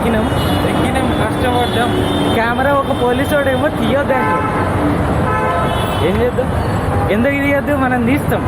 ఎక్కినాం కష్టపడ్డాం. కెమెరా ఒక పోలీసోడేమో తీయొద్దండి. ఏం చేద్దాం, ఎందుకు తీయొద్దు, మనం తీస్తాం.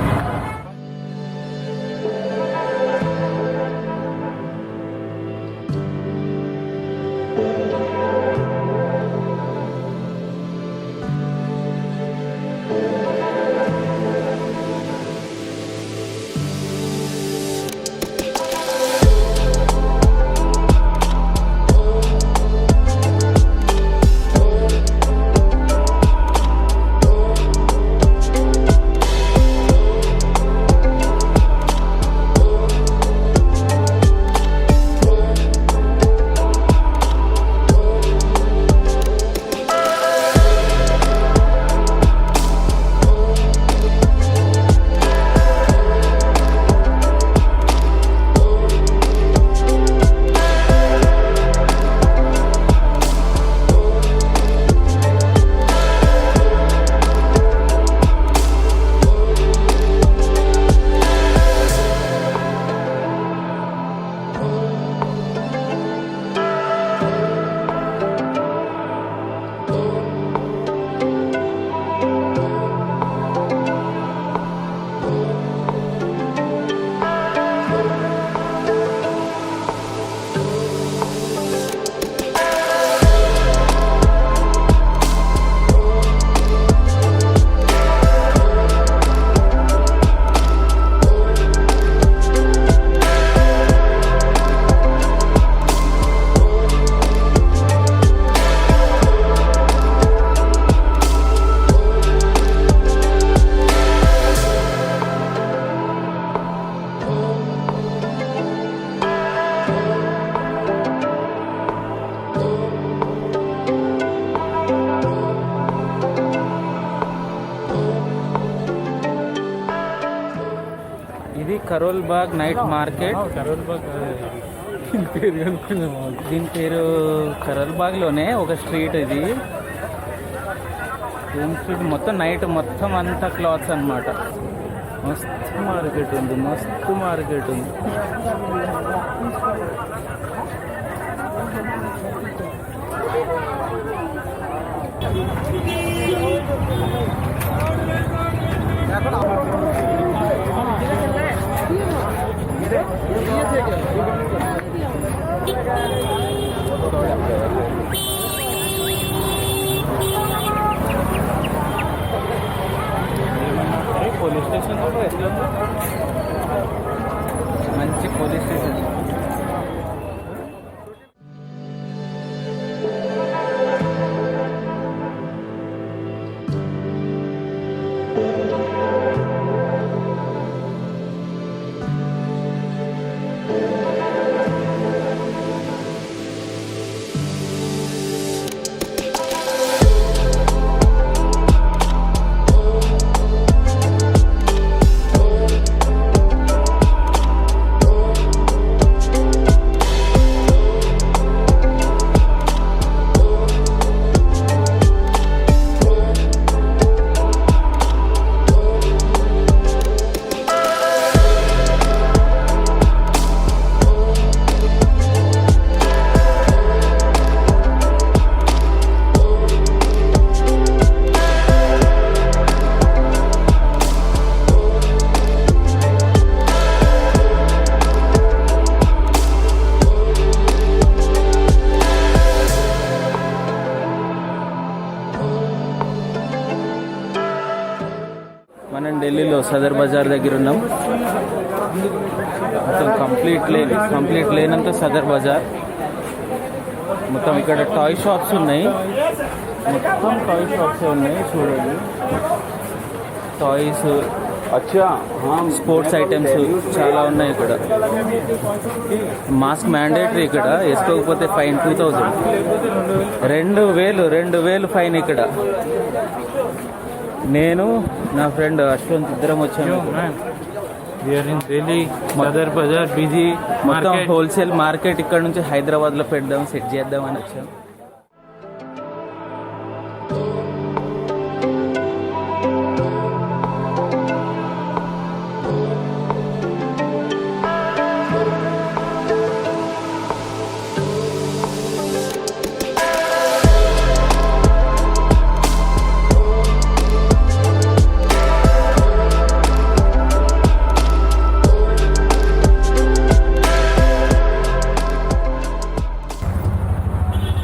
ఇది కరోల్ బాగ్ నైట్ మార్కెట్. దీని పేరు కరోల్ బాగ్లోనే ఒక స్ట్రీట్. ఇది స్ట్రీట్ మొత్తం నైట్ మొత్తం అంతా క్లాత్స్ అన్నమాట. మస్తు మార్కెట్ ఉంది, మస్తు మార్కెట్ ఉంది. పోలీస్ స్టేషన్ ఎట్లా మంచి పోలీస్ స్టేషన్. మనం ఢిల్లీలో సదర్ బజార్ దగ్గర ఉన్నాం. మొత్తం కంప్లీట్ లేనంత సదర్ బజార్. మొత్తం ఇక్కడ టాయ్ షాప్స్ ఉన్నాయి, మొత్తం టాయ్ షాప్స్ ఉన్నాయి. చూడండి, టాయ్స్, స్పోర్ట్స్ ఐటమ్స్ చాలా ఉన్నాయి ఇక్కడ. మాస్క్ మ్యాండేటరీ ఇక్కడ, వేసుకోకపోతే ఫైన్ 2000, 2000 ఫైన్ ఇక్కడ. నేను నా ఫ్రెండ్ అశ్వంత్ ఇద్దరం వచ్చాము. సదర్ బజార్ బిజీ మొత్తం హోల్సేల్ మార్కెట్ ఇక్కడ నుంచి హైదరాబాద్లో పెడదాం, సెట్ చేద్దాం అని వచ్చాం.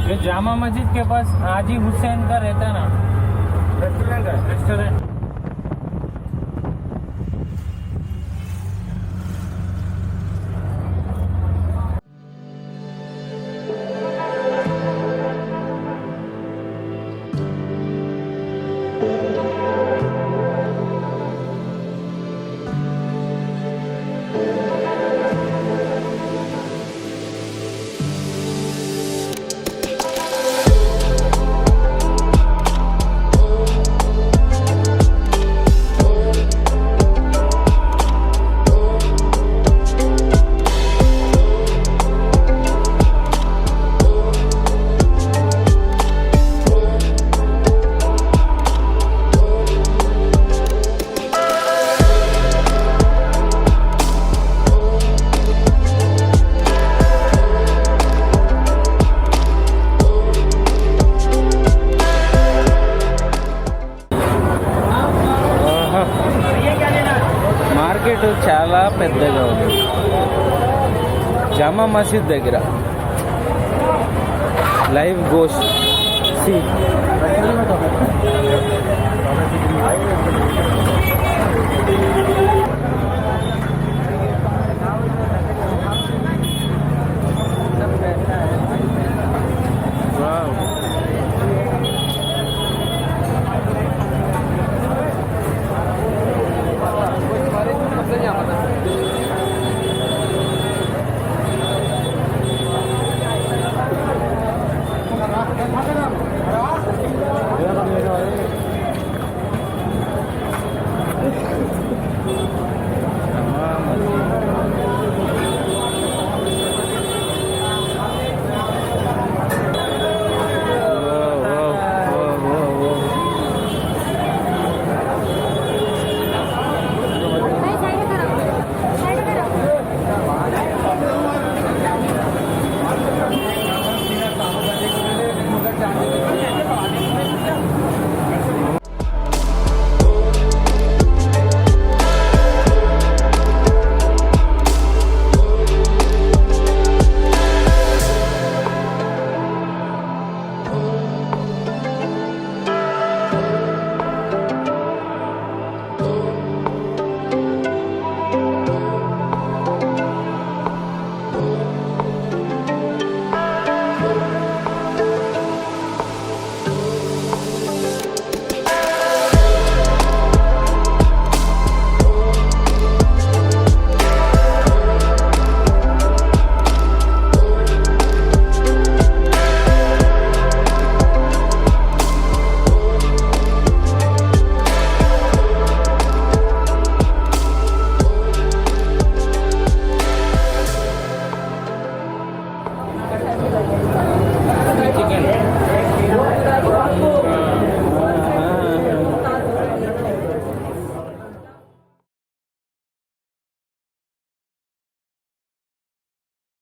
ये जामा मस्जिद के पास हाजी हुसैन का रहता ना रेस्टोरेंट। మార్కెట్ చాలా పెద్దగా ఉంది జామా మసీద్ దగ్గర. Live ghost C